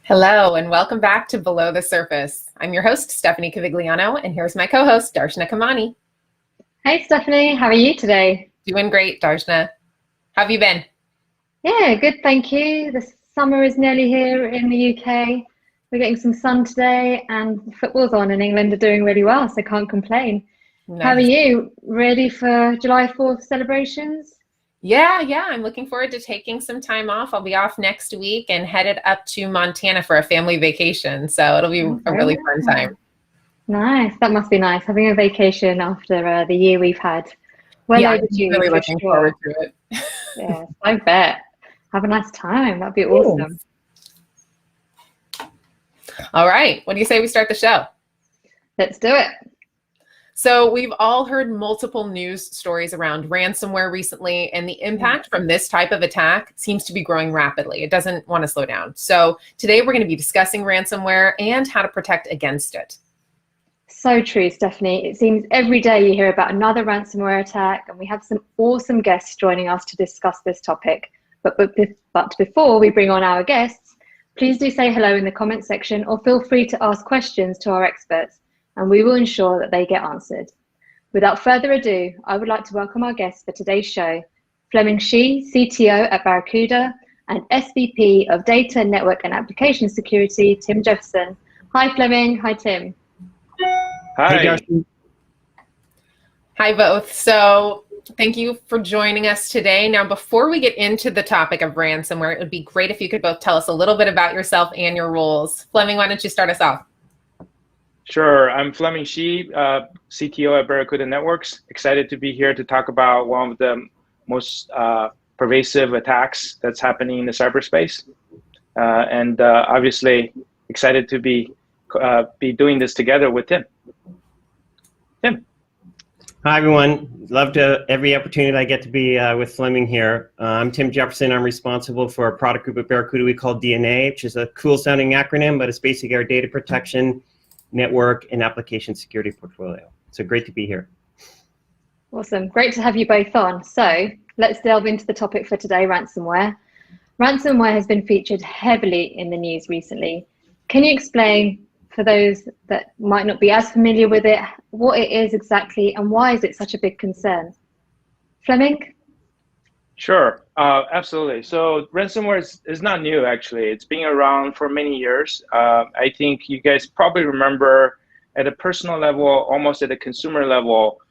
Hello, and welcome back to Below the Surface. I'm your host, Stephanie Cavigliano, and here's my co-host, Darshna Kamani. Hey, Stephanie. How are you today? Doing great, Darshna. How have you been? Yeah, good, thank you. The summer is nearly here in the UK. We're getting some sun today, and the football's on, and England are doing really well, so can't complain. Nice. How are you? Ready for July 4th celebrations? Yeah, I'm looking forward to taking some time off. I'll be off next week and headed up to Montana for a family vacation, so it'll be a really fun time. Nice. That must be nice, having a vacation after the year we've had. Well, yeah, I'm really looking forward to it. Yeah, I bet. Have a nice time. That'd be awesome. All right. What do you say we start the show? Let's do it. So we've all heard multiple news stories around ransomware recently, and the impact from this type of attack seems to be growing rapidly. It doesn't want to slow down. So today we're going to be discussing ransomware and how to protect against it. So true, Stephanie. It seems every day you hear about another ransomware attack, and we have some awesome guests joining us to discuss this topic. But before we bring on our guests, please do say hello in the comment section or feel free to ask questions to our experts, and we will ensure that they get answered. Without further ado, I would like to welcome our guests for today's show, Fleming Shi, CTO at Barracuda, and SVP of Data, Network and Application Security, Tim Jefferson. Hi, Fleming. Hi, Tim. Hi. Hey, Darcy. Hi, both. So thank you for joining us today. Now, before we get into the topic of ransomware, it would be great if you could both tell us a little bit about yourself and your roles. Fleming, why don't you start us off? Sure. I'm Fleming Shi, CTO at Barracuda Networks. Excited to be here to talk about one of the most pervasive attacks that's happening in the cyberspace. And obviously excited to be doing this together with Tim. Tim. Hi, everyone. Love to every opportunity I get to be with Fleming here. I'm Tim Jefferson. I'm responsible for a product group at Barracuda we call DNA, which is a cool sounding acronym, but it's basically our data protection, network, and application security portfolio. So great to be here. Awesome. Great to have you both on. So let's delve into the topic for today, ransomware. Ransomware has been featured heavily in the news recently. Can you explain, for those that might not be as familiar with it, what it is exactly and why is it such a big concern? Fleming? Sure, absolutely. So ransomware is not new, actually. It's been around for many years. I think you guys probably remember at a personal level, almost at a consumer level,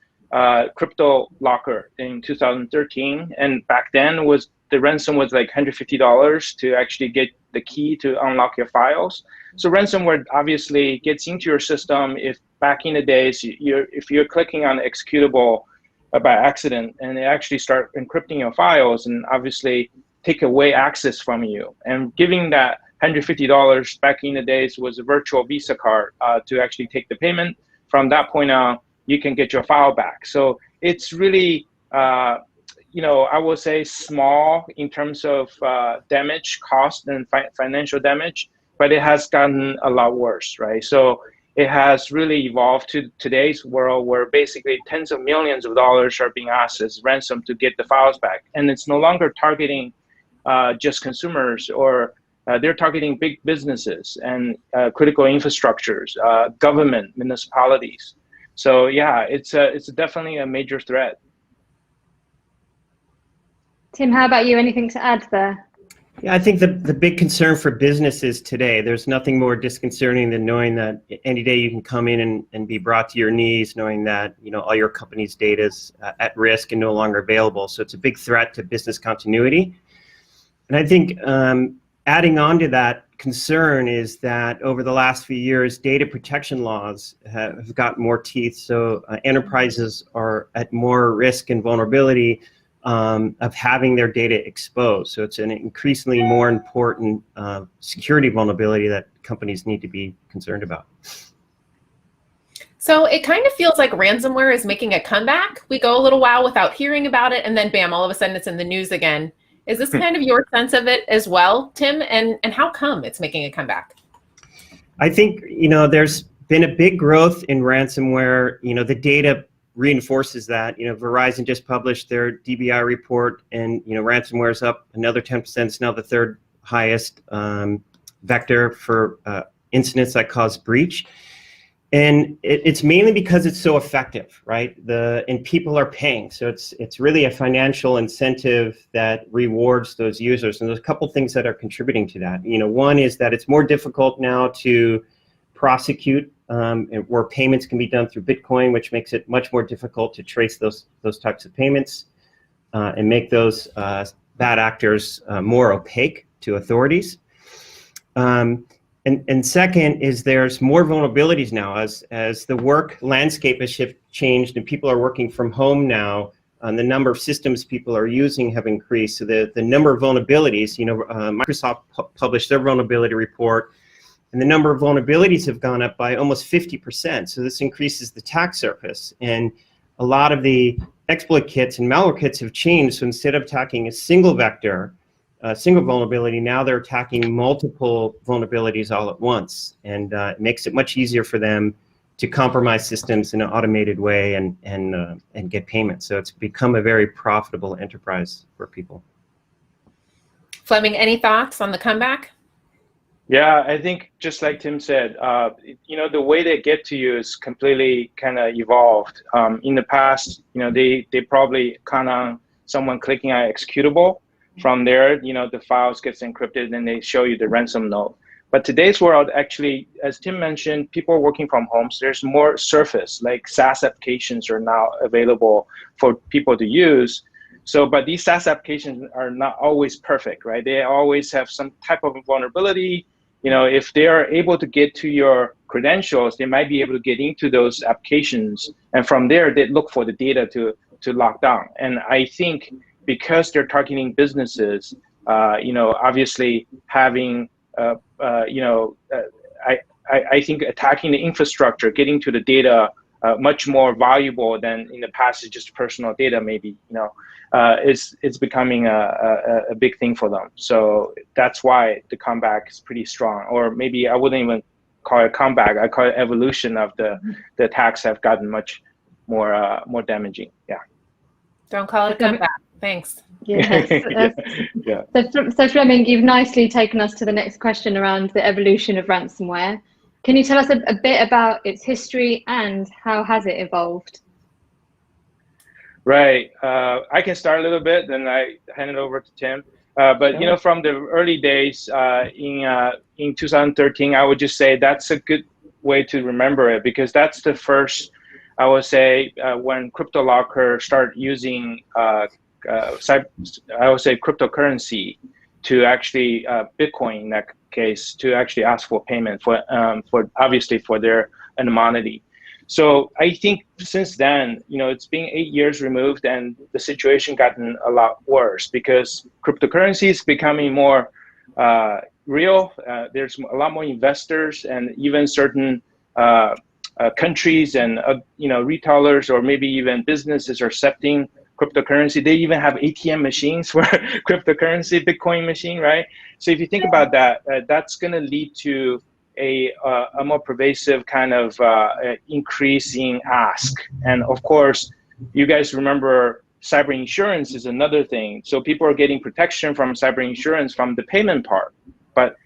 Crypto Locker in 2013. And back then the ransom was like $150 to actually get the key to unlock your files. So ransomware obviously gets into your system if back in the days, if you're clicking on the executable by accident and they actually start encrypting your files and obviously take away access from you. And giving that $150 back in the days was a virtual Visa card to actually take the payment. From that point on, you can get your file back. So it's really, I would say small in terms of damage, cost, and financial damage, but it has gotten a lot worse, right? So it has really evolved to today's world where basically tens of millions of dollars are being asked as ransom to get the files back. And it's no longer targeting just consumers, or they're targeting big businesses and critical infrastructures, government, municipalities. So yeah, it's definitely a major threat. Tim, how about you? Anything to add there? Yeah, I think the big concern for businesses today, there's nothing more disconcerting than knowing that any day you can come in and be brought to your knees, knowing that all your company's data is at risk and no longer available. So it's a big threat to business continuity. And I think adding on to that concern is that over the last few years, data protection laws have gotten more teeth. So enterprises are at more risk and vulnerability of having their data exposed. So it's an increasingly more important security vulnerability that companies need to be concerned about. So it kind of feels like ransomware is making a comeback. We go a little while without hearing about it, and then bam, all of a sudden it's in the news again. Is this kind of your sense of it as well, Tim? And how come it's making a comeback? I think, there's been a big growth in ransomware. The data reinforces that. Verizon just published their DBI report, and ransomware is up another 10%. It's now the third highest vector for incidents that cause breach. And it's mainly because it's so effective, right? And people are paying, so it's really a financial incentive that rewards those users. And there's a couple things that are contributing to that. One is that it's more difficult now to prosecute, where payments can be done through Bitcoin, which makes it much more difficult to trace those types of payments and make those bad actors more opaque to authorities. And second is there's more vulnerabilities now as the work landscape has changed and people are working from home now, and the number of systems people are using have increased. So the number of vulnerabilities, Microsoft published their vulnerability report, and the number of vulnerabilities have gone up by almost 50%. So this increases the attack surface. And a lot of the exploit kits and malware kits have changed. So instead of attacking a single vector, a single vulnerability, now they're attacking multiple vulnerabilities all at once, and it makes it much easier for them to compromise systems in an automated way and get payments. So it's become a very profitable enterprise for people. Fleming, any thoughts on the comeback? Yeah, I think just like Tim said, the way they get to you is completely kind of evolved. In the past, they probably count on someone clicking on executable. From there, the files gets encrypted and they show you the ransom note. But today's world, actually, as Tim mentioned, people are working from home. So there's more surface, like SaaS applications are now available for people to use. But these SaaS applications are not always perfect, right? They always have some type of vulnerability. If they are able to get to your credentials, they might be able to get into those applications. And from there, they look for the data to lock down. And I think because they're targeting businesses, obviously having, I think attacking the infrastructure, getting to the data, much more valuable than in the past is just personal data. Maybe it's becoming a big thing for them. So that's why the comeback is pretty strong. Or maybe I wouldn't even call it comeback. I call it evolution of the attacks have gotten much more damaging. Yeah. Don't call it a comeback. Thanks. Yes. Yeah. So Fleming, you've nicely taken us to the next question around the evolution of ransomware. Can you tell us a bit about its history and how has it evolved? Right. I can start a little bit, then I hand it over to Tim. But Sure. From the early days in 2013, I would just say that's a good way to remember it, because that's the first, I would say, when CryptoLocker started using I would say cryptocurrency to actually Bitcoin in that case to actually ask for payment for obviously for their anonymity. So I think since then, it's been 8 years removed, and the situation gotten a lot worse because cryptocurrency is becoming more real. There's a lot more investors, and even certain countries and retailers or maybe even businesses are accepting cryptocurrency. They even have ATM machines for cryptocurrency, Bitcoin machine, right? So if you think about that, that's going to lead to a more pervasive kind of increasing ask. And of course, you guys remember cyber insurance is another thing. So people are getting protection from cyber insurance from the payment part. But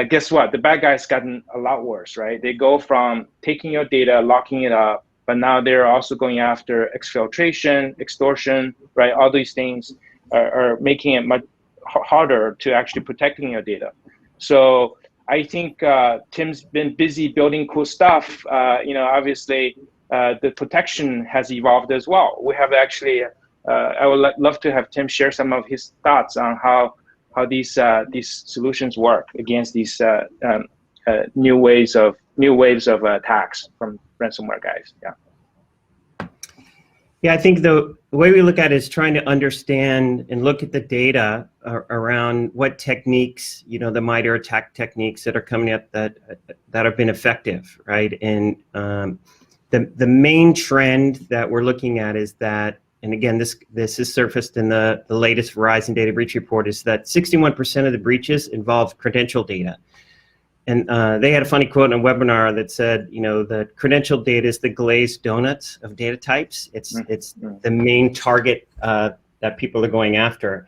guess what? The bad guys gotten a lot worse, right? They go from taking your data, locking it up, but now they're also going after exfiltration, extortion, right? All these things are making it much harder to actually protecting your data. So I think Tim's been busy building cool stuff. Obviously the protection has evolved as well. We have actually, I would love to have Tim share some of his thoughts on how these solutions work against these new waves of attacks from ransomware guys. Yeah, I think the way we look at it is trying to understand and look at the data around what techniques, the MITRE attack techniques that are coming up that have been effective, right? And the main trend that we're looking at is that, and again, this is surfaced in the latest Verizon data breach report, is that 61% of the breaches involve credential data. And they had a funny quote in a webinar that said, the credential data is the glazed donuts of data types. It's the main target that people are going after.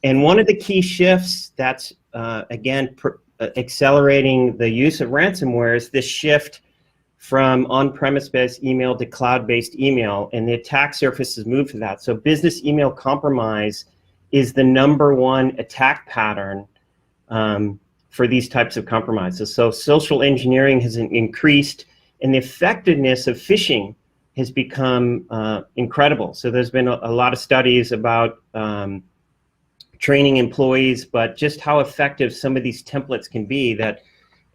And one of the key shifts that's, again, accelerating the use of ransomware is this shift from on-premise-based email to cloud-based email, and the attack surface has moved to that. So business email compromise is the #1 attack pattern for these types of compromises. So social engineering has increased, and the effectiveness of phishing has become incredible. So there's been a lot of studies about training employees, but just how effective some of these templates can be, that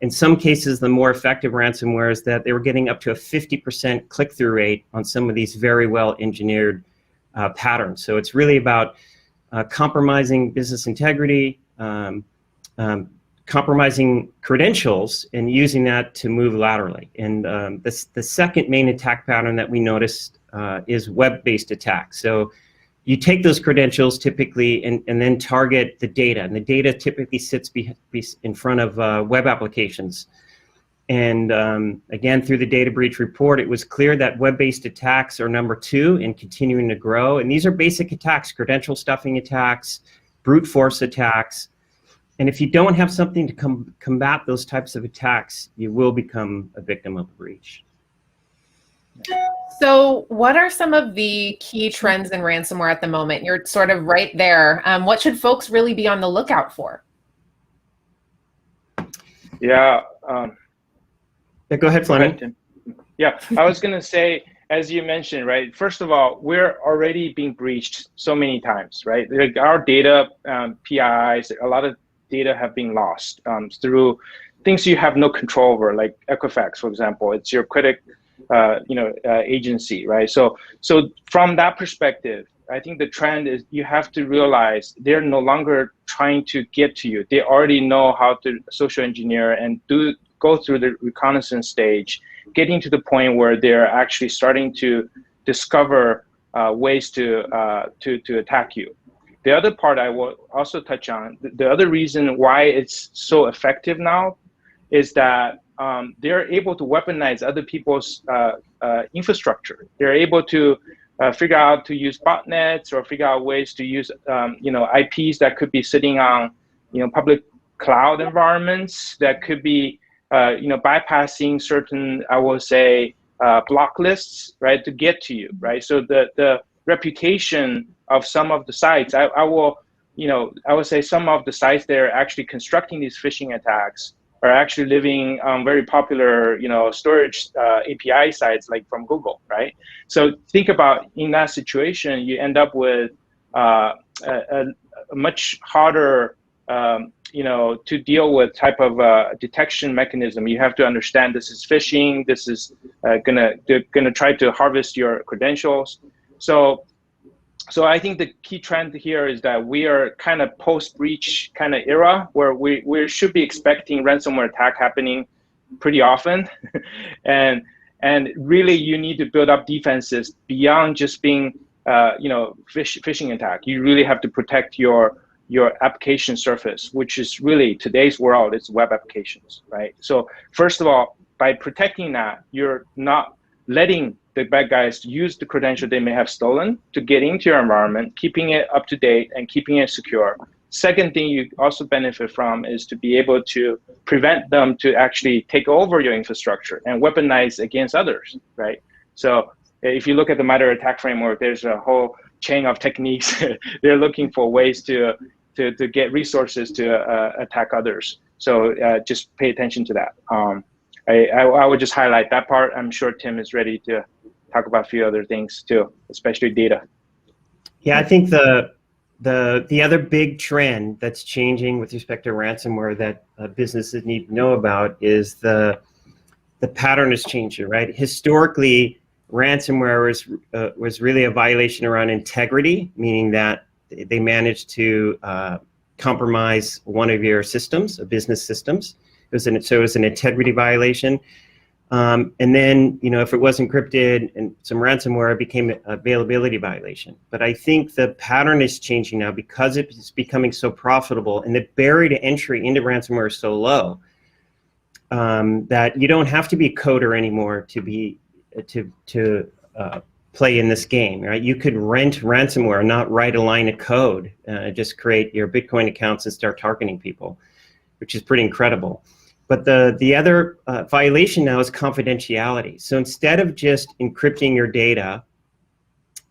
in some cases, the more effective ransomware is that they were getting up to a 50% click-through rate on some of these very well-engineered patterns. So it's really about compromising business integrity, compromising credentials, and using that to move laterally. And the second main attack pattern that we noticed is web-based attacks. So you take those credentials typically and then target the data, and the data typically sits in front of web applications. And again, through the data breach report, it was clear that web-based attacks are #2 and continuing to grow. And these are basic attacks: credential stuffing attacks, brute force attacks. And if you don't have something to combat those types of attacks, you will become a victim of a breach. So what are some of the key trends in ransomware at the moment? You're sort of right there. What should folks really be on the lookout for? Yeah. Go ahead, Fleming. Yeah, I was going to say, as you mentioned, right, first of all, we're already being breached so many times, right? Like our data, PIIs, a lot of data have been lost through things you have no control over, like Equifax, for example. It's your credit agency, right? So from that perspective, I think the trend is you have to realize they're no longer trying to get to you. They already know how to social engineer and go through the reconnaissance stage, getting to the point where they're actually starting to discover ways to attack you. The other part I will also touch on, the other reason why it's so effective now is that they're able to weaponize other people's infrastructure. They're able to figure out to use botnets or figure out ways to use IPs that could be sitting on public cloud environments, that could be bypassing certain, I will say, block lists, right, to get to you, right? So the reputation of some of the sites, I will say some of the sites that are actually constructing these phishing attacks are actually living on very popular, storage API sites like from Google, right? So think about in that situation, you end up with a much harder, to deal with type of detection mechanism. You have to understand this is phishing. This is they're gonna try to harvest your credentials. So I think the key trend here is that we are kind of post-breach kind of era where we should be expecting ransomware attack happening pretty often. and really you need to build up defenses beyond just being, phishing attack. You really have to protect your application surface, which is really today's world, it's web applications, right? So first of all, by protecting that, you're not letting the bad guys use the credential they may have stolen to get into your environment, keeping it up to date and keeping it secure. Second thing you also benefit from is to be able to prevent them to actually take over your infrastructure and weaponize against others, right? So if you look at the MITRE ATT&CK framework, there's a whole chain of techniques. They're looking for ways to get resources to attack others. So just pay attention to that. I would just highlight that part. I'm sure Tim is ready to talk about a few other things too, especially data. Yeah, I think the other big trend that's changing with respect to ransomware that businesses need to know about is the pattern is changing, right? Historically, ransomware was really a violation around integrity, meaning that they managed to compromise one of your systems, business systems. So it was an integrity violation. And then, if it was encrypted and some ransomware, it became an availability violation. But I think the pattern is changing now because it's becoming so profitable and the barrier to entry into ransomware is so low that you don't have to be a coder anymore to play in this game, right? You could rent ransomware, not write a line of code, just create your Bitcoin accounts and start targeting people. which is pretty incredible. But the other violation now is confidentiality. So instead of just encrypting your data,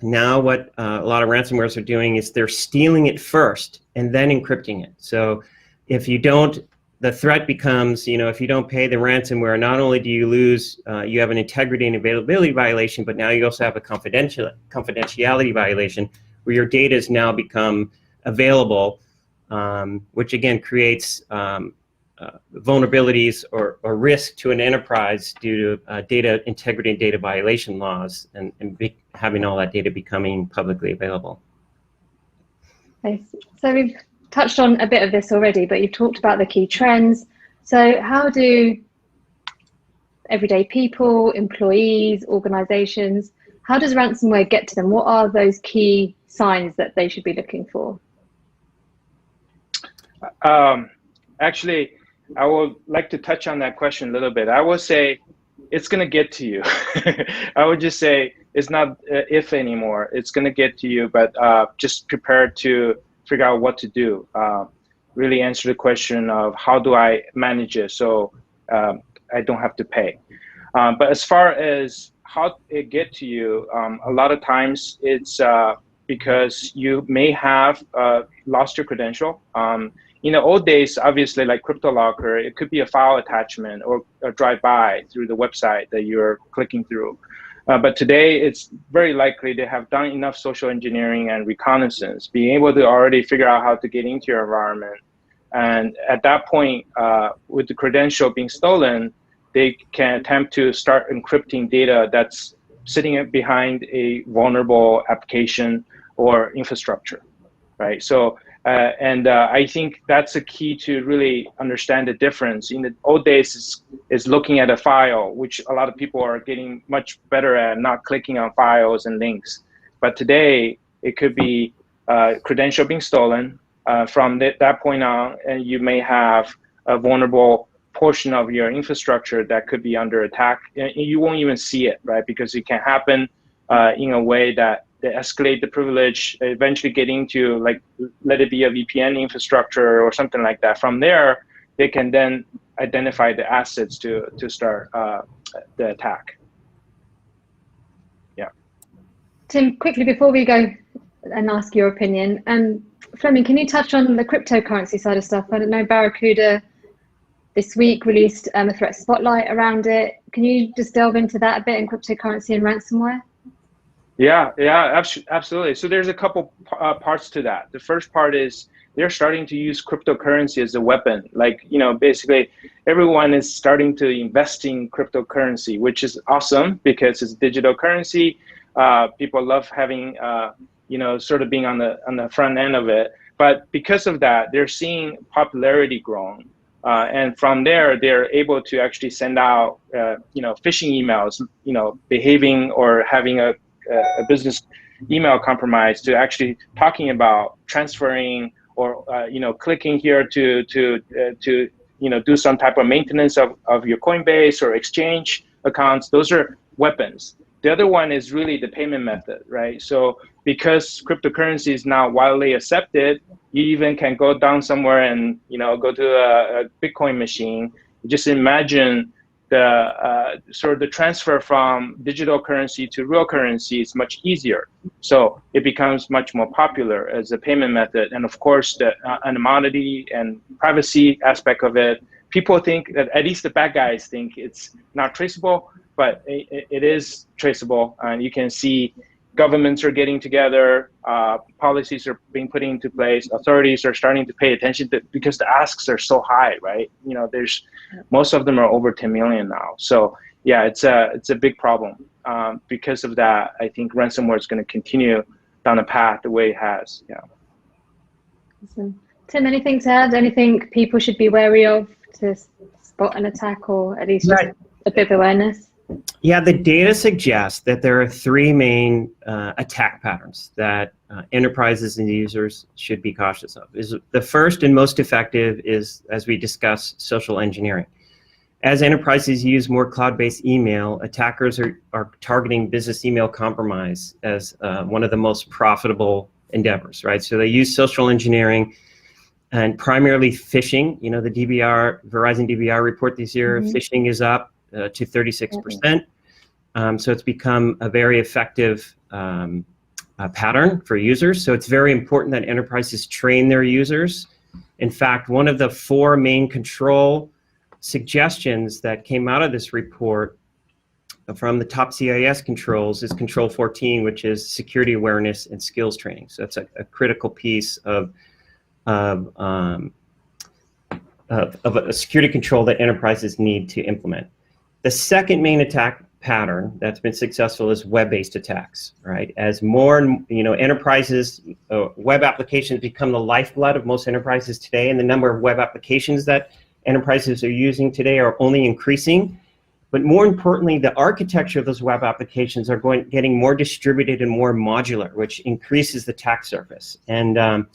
now what a lot of ransomwares are doing is they're stealing it first and then encrypting it. So if you don't, the threat becomes, if you don't pay the ransomware, not only do you lose, you have an integrity and availability violation, but now you also have a confidentiality violation where your data has now become available, which again creates vulnerabilities or risk to an enterprise due to data integrity and data violation laws and having all that data becoming publicly available. Okay. So we've touched on a bit of this already, but you've talked about the key trends. So how do everyday people, employees, organizations, how does ransomware get to them? What are those key signs that they should be looking for? Actually, I would like to touch on that question a little bit. I would say it's going to get to you. I would just say it's not if anymore. It's going to get to you, but just prepare to figure out what to do. Really answer the question of how do I manage it so I don't have to pay. But as far as how it get to you, a lot of times it's because you may have lost your credential. In the old days, obviously, like CryptoLocker, it could be a file attachment or a drive-by through the website that you're clicking through. But today, it's very likely they have done enough social engineering and reconnaissance, being able to already figure out how to get into your environment. And at that point, with the credential being stolen, they can attempt to start encrypting data that's sitting behind a vulnerable application or infrastructure, right? So. I think that's a key to really understand the difference. In the old days, is looking at a file, which a lot of people are getting much better at, not clicking on files and links. But today, it could be credential being stolen. From that point on, and you may have a vulnerable portion of your infrastructure that could be under attack. And you won't even see it, right? Because it can happen in a way that they escalate the privilege, eventually get into, like, let it be a VPN infrastructure or something like that. From there, they can then identify the assets to start the attack. Yeah. Tim, quickly before we go and ask your opinion, Fleming, can you touch on the cryptocurrency side of stuff? I don't know, Barracuda this week released a threat spotlight around it. Can you just delve into that a bit in cryptocurrency and ransomware? Yeah, absolutely. So there's a couple parts to that. The first part is they're starting to use cryptocurrency as a weapon. Like, basically everyone is starting to invest in cryptocurrency, which is awesome because it's digital currency. People love having, sort of being on the front end of it. But because of that, they're seeing popularity growing. And from there, they're able to actually send out, phishing emails, behaving or having a business email compromise to actually talking about transferring or clicking here to do some type of maintenance of your Coinbase or exchange accounts. Those are weapons. The other one is really the payment method, right? So because cryptocurrency is now widely accepted, you even can go down somewhere and go to a Bitcoin machine. Just imagine the sort of the transfer from digital currency to real currency is much easier. So it becomes much more popular as a payment method. And of course, the anonymity and privacy aspect of it, people think that, at least the bad guys think, it's not traceable, but it is traceable. And you can see governments are getting together, policies are being put into place, authorities are starting to pay attention to, because the asks are so high, right? There's most of them are over 10 million now. So yeah, it's a big problem. Because of that, I think ransomware is going to continue down a path the way it has. Yeah. Awesome. Tim, anything to add? Anything people should be wary of to spot an attack, or at least just a bit of awareness? Yeah, the data suggests that there are three main attack patterns that enterprises and users should be cautious of. The first and most effective is, as we discussed, social engineering. As enterprises use more cloud-based email, attackers are targeting business email compromise as one of the most profitable endeavors, right? So they use social engineering and primarily phishing. You know, the Verizon DBR report this year, phishing is up to 36%. So it's become a very effective pattern for users. So it's very important that enterprises train their users. In fact, one of the 4 main control suggestions that came out of this report from the top CIS controls is Control 14, which is security awareness and skills training. So it's a critical piece of a security control that enterprises need to implement. The second main attack pattern that's been successful is web-based attacks, right? As more and enterprises, web applications become the lifeblood of most enterprises today, and the number of web applications that enterprises are using today are only increasing. But more importantly, the architecture of those web applications are getting more distributed and more modular, which increases the attack surface. And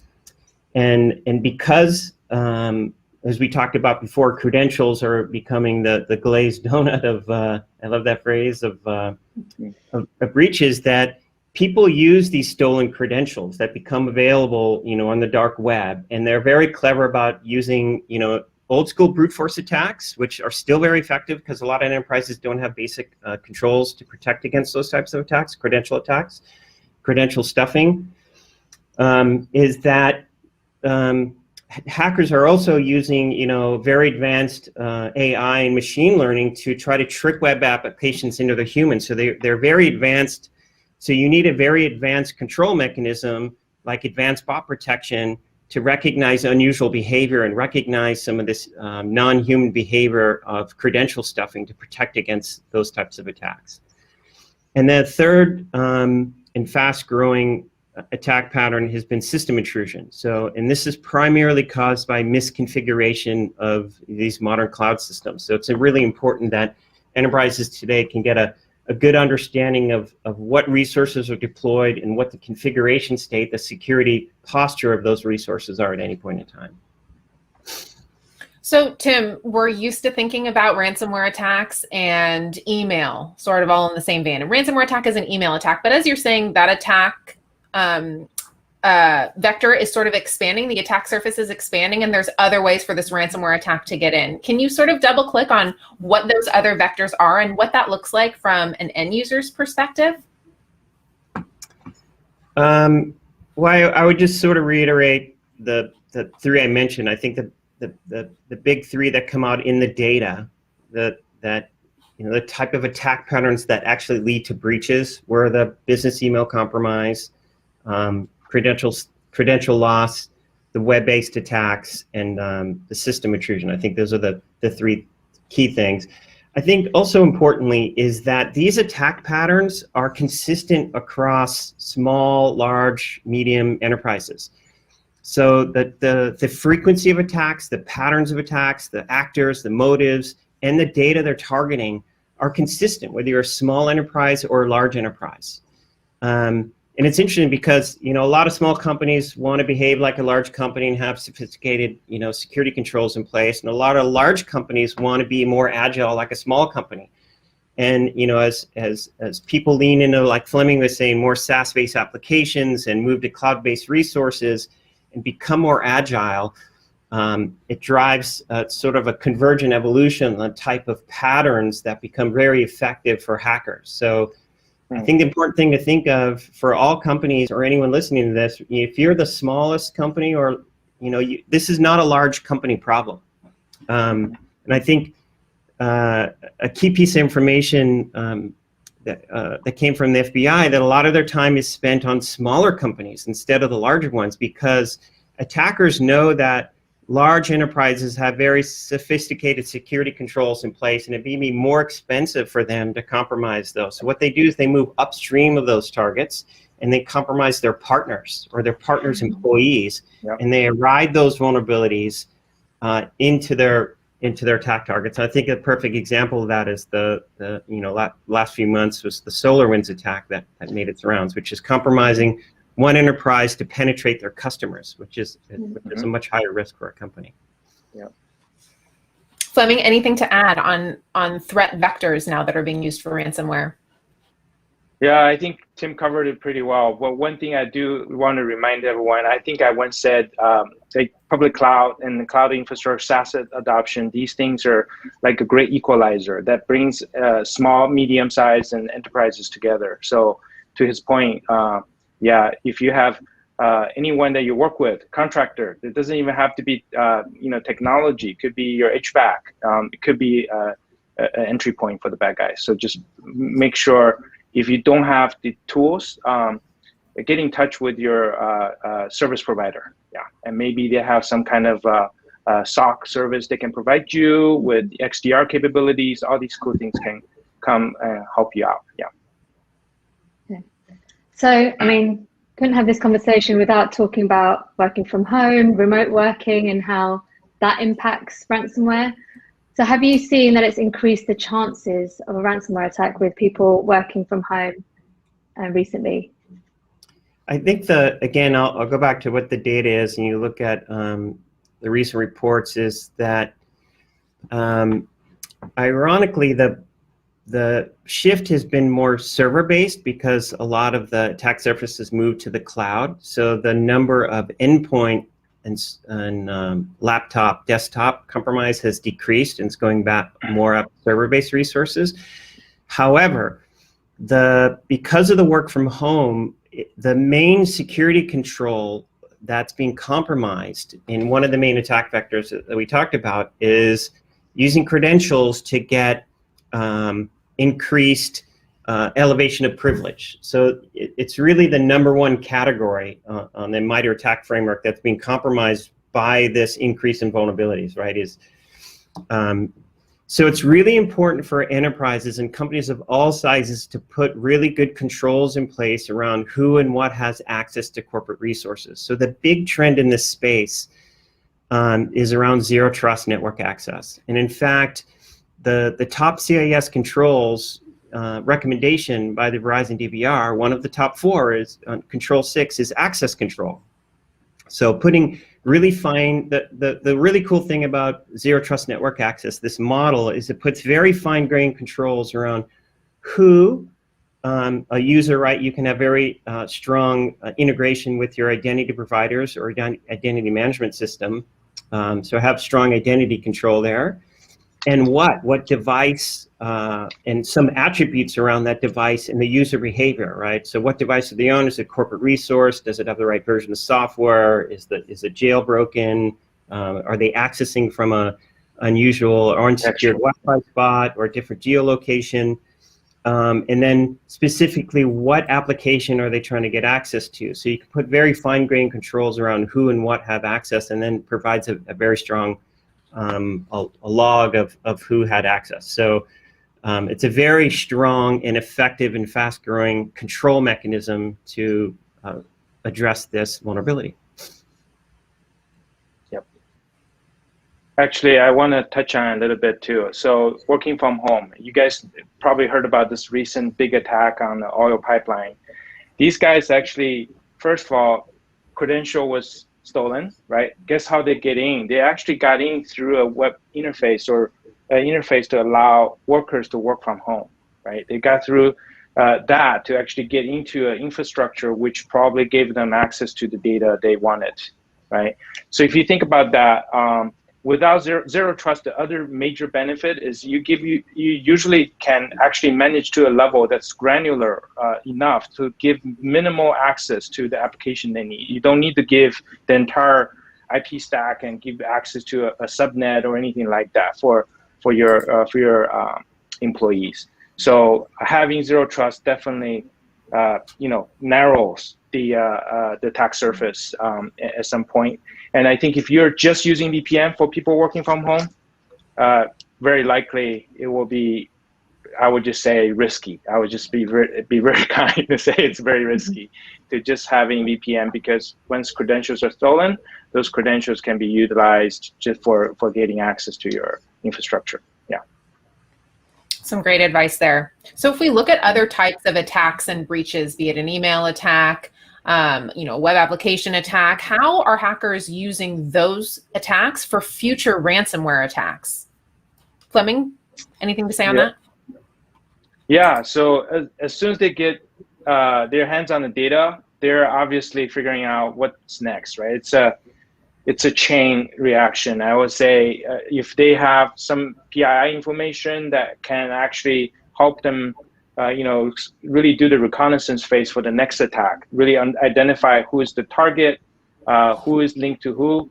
because, as we talked about before, credentials are becoming the glazed donut of, I love that phrase, of breaches, that people use these stolen credentials that become available, on the dark web, and they're very clever about using, old school brute force attacks, which are still very effective because a lot of enterprises don't have basic controls to protect against those types of attacks, credential attacks, credential stuffing, is that hackers are also using, very advanced AI and machine learning to try to trick web applications into the human. So they're very advanced. So you need a very advanced control mechanism like advanced bot protection to recognize unusual behavior and recognize some of this non-human behavior of credential stuffing to protect against those types of attacks. And the third and fast-growing attack pattern has been system intrusion. And this is primarily caused by misconfiguration of these modern cloud systems. So it's really important that enterprises today can get a good understanding of what resources are deployed and what the configuration state, the security posture of those resources are at any point in time. So Tim, we're used to thinking about ransomware attacks and email sort of all in the same vein. A ransomware attack is an email attack, but as you're saying, that attack vector is sort of expanding, the attack surface is expanding, and there's other ways for this ransomware attack to get in. Can you sort of double click on what those other vectors are and what that looks like from an end user's perspective? Well, I would just sort of reiterate the 3 I mentioned. I think the big 3 that come out in the data, the type of attack patterns that actually lead to breaches were the business email compromise, credential loss, the web-based attacks, and the system intrusion. I think those are the 3 key things. I think also importantly is that these attack patterns are consistent across small, large, medium enterprises. So the frequency of attacks, the patterns of attacks, the actors, the motives, and the data they're targeting are consistent, whether you're a small enterprise or a large enterprise. And it's interesting because, a lot of small companies want to behave like a large company and have sophisticated, security controls in place. And a lot of large companies want to be more agile like a small company. And, as people lean into, like Fleming was saying, more SaaS-based applications and move to cloud-based resources and become more agile, it drives sort of a convergent evolution on type of patterns that become very effective for hackers. So I think the important thing to think of for all companies or anyone listening to this, if you're the smallest company or, this is not a large company problem. And I think a key piece of information that came from the FBI, that a lot of their time is spent on smaller companies instead of the larger ones, because attackers know that large enterprises have very sophisticated security controls in place, and it'd be more expensive for them to compromise those. So what they do is they move upstream of those targets and they compromise their partners or their partners' employees, and they ride those vulnerabilities into their attack targets. I think a perfect example of that is the last few months was the SolarWinds attack that made its rounds, which is compromising one enterprise to penetrate their customers, which is a much higher risk for a company. Yeah. Fleming, anything to add on threat vectors now that are being used for ransomware? Yeah, I think Tim covered it pretty well. But one thing I do want to remind everyone, I think I once said, like public cloud and the cloud infrastructure, SaaS adoption, these things are like a great equalizer that brings small, medium-sized, and enterprises together. So to his point, yeah, if you have anyone that you work with, contractor, it doesn't even have to be technology. It could be your HVAC. It could be an entry point for the bad guys. So just make sure, if you don't have the tools, get in touch with your service provider. Yeah, and maybe they have some kind of SOC service they can provide you with XDR capabilities. All these cool things can come and help you out. Yeah. Okay. So, I mean, couldn't have this conversation without talking about working from home, remote working, and how that impacts ransomware. So have you seen that it's increased the chances of a ransomware attack with people working from home recently? I think again, I'll go back to what the data is, and you look at the recent reports, is that ironically, the shift has been more server-based because a lot of the attack surfaces moved to the cloud. So the number of endpoint and laptop, desktop compromise has decreased, and it's going back more up server-based resources. However, because of the work from home, the main security control that's being compromised, and one of the main attack vectors that we talked about, is using credentials to get increased elevation of privilege. So it's really the number one category on the MITRE attack framework that's being compromised by this increase in vulnerabilities, right? So it's really important for enterprises and companies of all sizes to put really good controls in place around who and what has access to corporate resources. So the big trend in this space is around zero trust network access. And in fact, the top CIS controls recommendation by the Verizon DBR, one of the top 4 is control 6 is access control. So putting really fine, the really cool thing about zero trust network access, this model, is it puts very fine-grained controls around who a user, right? You can have very strong integration with your identity providers or identity management system. So have strong identity control there. And what device, and some attributes around that device and the user behavior, right? So what device do they own? Is it a corporate resource? Does it have the right version of software? Is it jailbroken? Are they accessing from a unusual or unsecured Wi-Fi spot or a different geolocation? And then specifically, what application are they trying to get access to? So you can put very fine-grained controls around who and what have access, and then provides a very strong a log of who had access. So it's a very strong and effective and fast-growing control mechanism to address this vulnerability. Yep. Actually, I want to touch on it a little bit too. So working from home, you guys probably heard about this recent big attack on the oil pipeline. These guys actually, first of all, credential was stolen, right? Guess how they get in? They actually got in through a web interface or an interface to allow workers to work from home, right? They got through that to actually get into an infrastructure which probably gave them access to the data they wanted, right? So if you think about that, without zero trust, the other major benefit is you usually can actually manage to a level that's granular enough to give minimal access to the application they need. You don't need to give the entire IP stack and give access to a subnet or anything like that for your employees. So having zero trust definitely narrows the attack surface at some point. And I think if you're just using VPN for people working from home, very likely it will be, I would just say, risky. I would just be very kind to say it's very risky to just having VPN, because once credentials are stolen, those credentials can be utilized just for getting access to your infrastructure. Yeah. Some great advice there. So if we look at other types of attacks and breaches, be it an email attack, web application attack, how are hackers using those attacks for future ransomware attacks? Fleming, anything to say on that? Yeah, so as soon as they get their hands on the data, they're obviously figuring out what's next, right? It's a chain reaction. I would say if they have some PII information that can actually help them, really do the reconnaissance phase for the next attack, really identify who is the target, who is linked to who.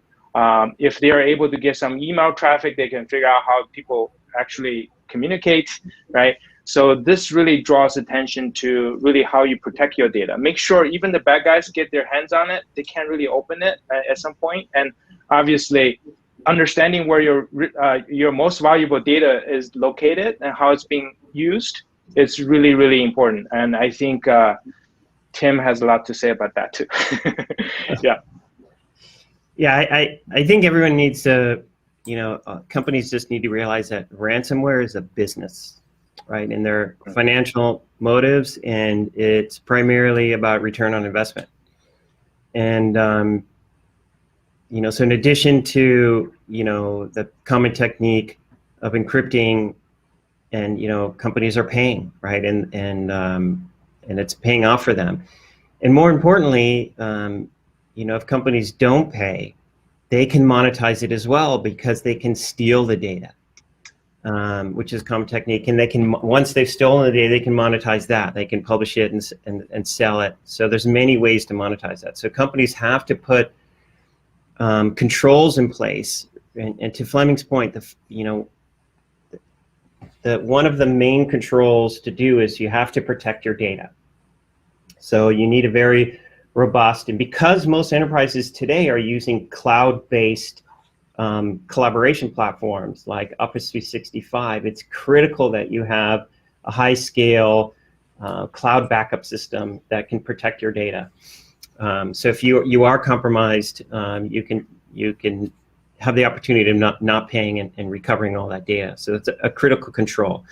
If they are able to get some email traffic, they can figure out how people actually communicate, right? So this really draws attention to really how you protect your data. Make sure even the bad guys get their hands on it. They can't really open it at some point. And obviously, understanding where your most valuable data is located and how it's being used is really, really important. And I think Tim has a lot to say about that too. Yeah. Yeah, I think everyone needs to, companies just need to realize that ransomware is a business, right? And their financial motives, and it's primarily about return on investment. And, so in addition to, the common technique of encrypting, and, companies are paying, right? And it's paying off for them. And more importantly, if companies don't pay, they can monetize it as well because they can steal the data, which is a common technique. And they can, once they've stolen the data, they can monetize that. They can publish it and sell it. So there's many ways to monetize that. So companies have to put controls in place. And to Fleming's point, one of the main controls to do is you have to protect your data. So you need a very robust, and because most enterprises today are using cloud-based collaboration platforms like Office 365, it's critical that you have a high-scale cloud backup system that can protect your data. So if you are compromised, you can have the opportunity of not paying and recovering all that data. So it's a critical control.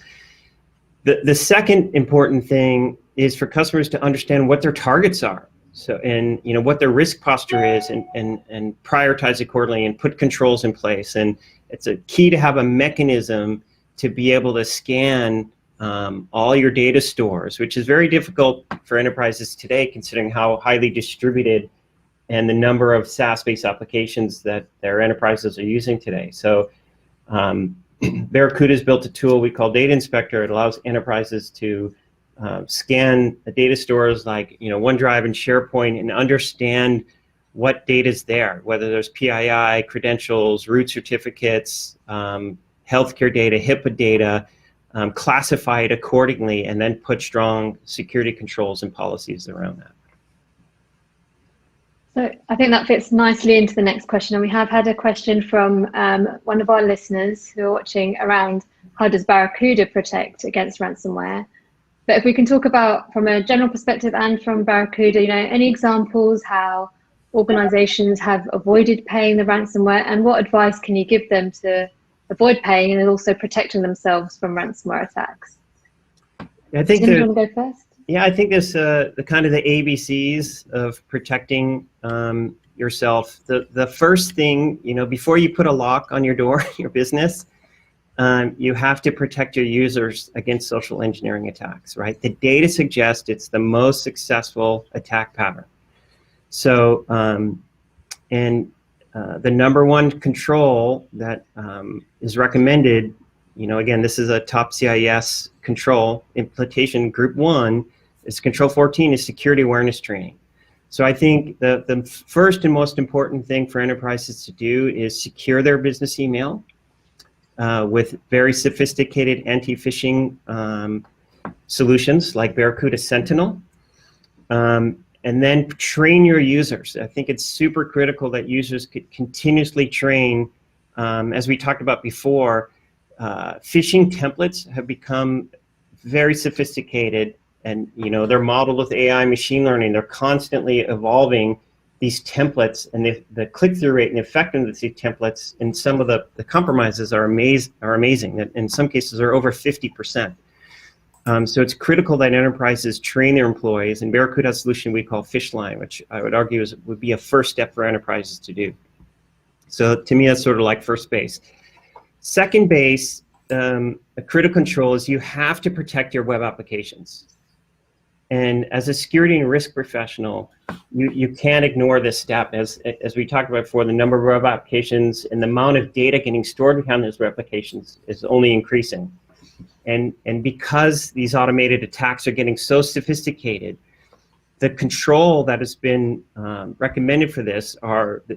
The second important thing is for customers to understand what their targets are. So, and what their risk posture is, and prioritize accordingly and put controls in place. And it's a key to have a mechanism to be able to scan all your data stores, which is very difficult for enterprises today, considering how highly distributed and the number of SaaS-based applications that their enterprises are using today. So Barracuda has built a tool we call Data Inspector. It allows enterprises to scan the data stores like OneDrive and SharePoint and understand what data is there, whether there's PII, credentials, root certificates, healthcare data, HIPAA data, classify it accordingly, and then put strong security controls and policies around that. So I think that fits nicely into the next question. And we have had a question from one of our listeners who are watching around how does Barracuda protect against ransomware? But if we can talk about from a general perspective and from Barracuda, any examples how organizations have avoided paying the ransomware, and what advice can you give them to avoid paying and also protecting themselves from ransomware attacks? I think Tim, do you want to go first? Yeah, I think there's the kind of the ABCs of protecting yourself. The first thing, before you put a lock on your door, your business, you have to protect your users against social engineering attacks, right? The data suggests it's the most successful attack pattern. So, the number one control that is recommended, again, this is a top CIS control implementation. Group 1 is control 14 is security awareness training. So I think the first and most important thing for enterprises to do is secure their business email with very sophisticated anti-phishing solutions like Barracuda Sentinel. And then train your users. I think it's super critical that users could continuously train. As we talked about before, phishing templates have become very sophisticated, and they're modeled with AI machine learning. They're constantly evolving these templates, and the click-through rate and the effectiveness of these templates, and some of the compromises are amazing. In some cases, are over 50%. So it's critical that enterprises train their employees, and Barracuda has a solution we call Fishline, which I would argue would be a first step for enterprises to do. So to me, that's sort of like first base. Second base, a critical control is you have to protect your web applications. And as a security and risk professional, you can't ignore this step. As we talked about before, the number of web applications and the amount of data getting stored behind those web applications is only increasing. And because these automated attacks are getting so sophisticated, the control that has been recommended for this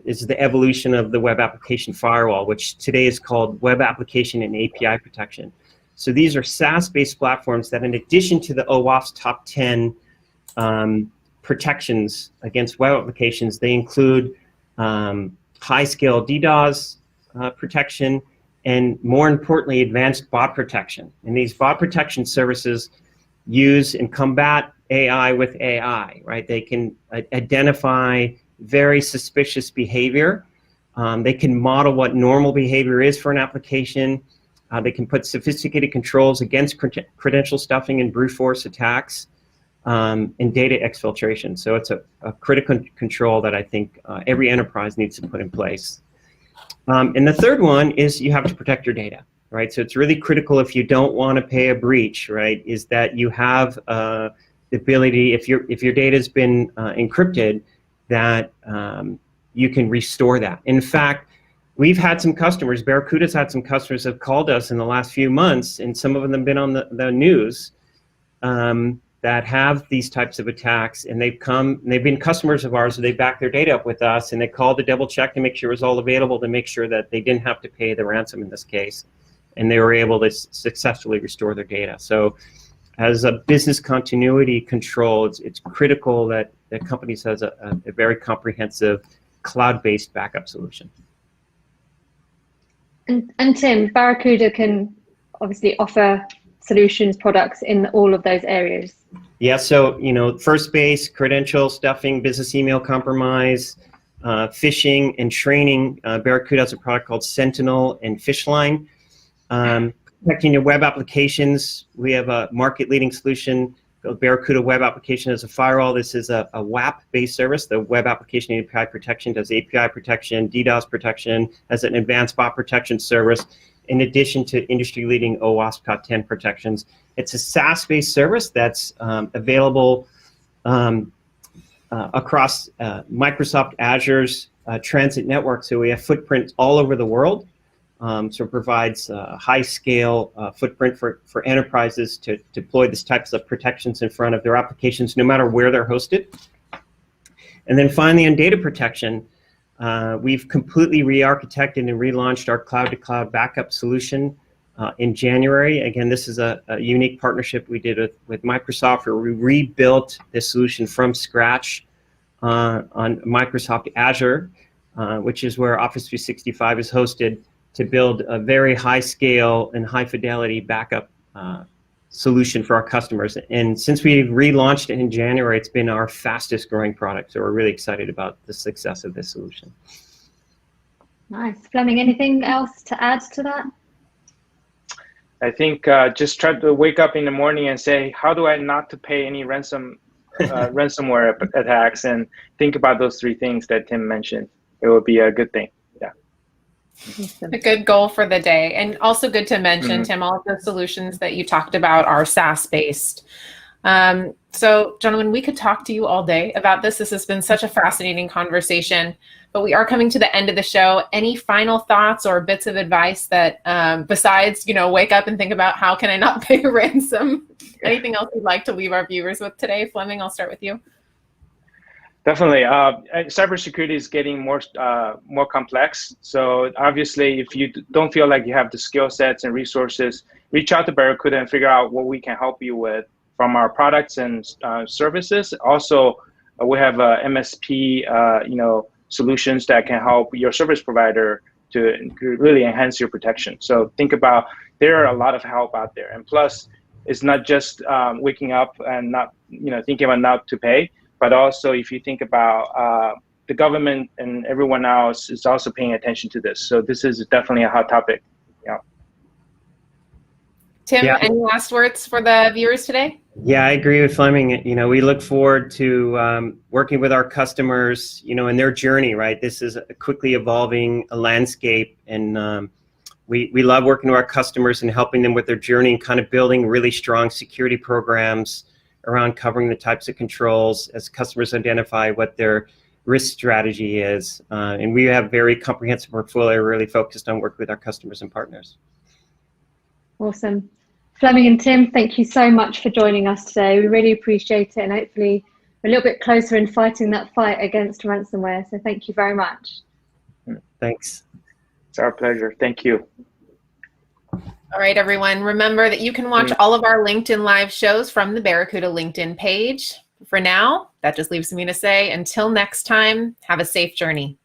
is the evolution of the web application firewall, which today is called Web Application and API Protection. So these are SaaS-based platforms that, in addition to the OAuth's top 10 protections against web applications, they include high-scale DDoS protection, and more importantly, advanced bot protection. And these bot protection services use and combat AI with AI, right? They can identify very suspicious behavior. They can model what normal behavior is for an application. They can put sophisticated controls against credential stuffing and brute force attacks, and data exfiltration. So it's a critical control that I think every enterprise needs to put in place. And the third one is you have to protect your data, right? So it's really critical if you don't want to pay a breach, right, is that you have the ability, if your data has been encrypted, that you can restore that. In fact, we've had some customers, Barracuda's had some customers that have called us in the last few months, and some of them have been on the news, that have these types of attacks, and they've been customers of ours, so they back their data up with us, and they called to double check to make sure it was all available, to make sure that they didn't have to pay the ransom in this case, and they were able to successfully restore their data. So as a business continuity control, it's critical that companies has a very comprehensive cloud-based backup solution. And Tim, Barracuda can obviously offer solutions, products in all of those areas. Yeah, so first base, credential stuffing, business email compromise, phishing and training. Barracuda has a product called Sentinel and Fishline. Protecting your web applications, we have a market-leading solution called Barracuda Web Application as a Firewall. This is a WAP-based service. The Web Application API Protection does API protection, DDoS protection, as an advanced bot protection service, in addition to industry-leading OWASP top 10 protections. It's a SaaS-based service that's available across Microsoft Azure's transit network. So we have footprints all over the world. So it provides a high-scale footprint for enterprises to deploy these types of protections in front of their applications, no matter where they're hosted. And then finally, on data protection, we've completely re-architected and relaunched our cloud-to-cloud backup solution in January. Again, this is a unique partnership we did with Microsoft, where we rebuilt this solution from scratch on Microsoft Azure, which is where Office 365 is hosted, to build a very high-scale and high-fidelity backup solution for our customers. And since we relaunched it in January, it's been our fastest-growing product. So we're really excited about the success of this solution. Nice. Fleming, anything else to add to that? I think just try to wake up in the morning and say, how do I not to pay any ransomware attacks, and think about those three things that Tim mentioned. It would be a good thing. A good goal for the day. And also good to mention, Tim, all of the solutions that you talked about are SaaS-based. So, gentlemen, we could talk to you all day about this. This has been such a fascinating conversation, but we are coming to the end of the show. Any final thoughts or bits of advice that, besides, wake up and think about how can I not pay a ransom? Anything else you'd like to leave our viewers with today? Fleming, I'll start with you. Definitely. Cybersecurity is getting more complex. So obviously, if you don't feel like you have the skill sets and resources, reach out to Barracuda and figure out what we can help you with from our products and services. Also, we have MSP solutions that can help your service provider to really enhance your protection. So think about, there are a lot of help out there. And plus, it's not just waking up and not thinking about not to pay, but also if you think about the government and everyone else is also paying attention to this. So this is definitely a hot topic. Yeah. Tim, any last words for the viewers today? Yeah, I agree with Fleming. We look forward to working with our customers, in their journey, right? This is a quickly evolving landscape, and We love working with our customers and helping them with their journey and kind of building really strong security programs around covering the types of controls as customers identify what their risk strategy is. And we have very comprehensive portfolio really focused on working with our customers and partners. Awesome. Fleming and Tim, thank you so much for joining us today. We really appreciate it, and hopefully we're a little bit closer in fighting that fight against ransomware. So thank you very much. Thanks. It's our pleasure. Thank you. All right, everyone. Remember that you can watch all of our LinkedIn live shows from the Barracuda LinkedIn page. For now, that just leaves me to say, until next time, have a safe journey.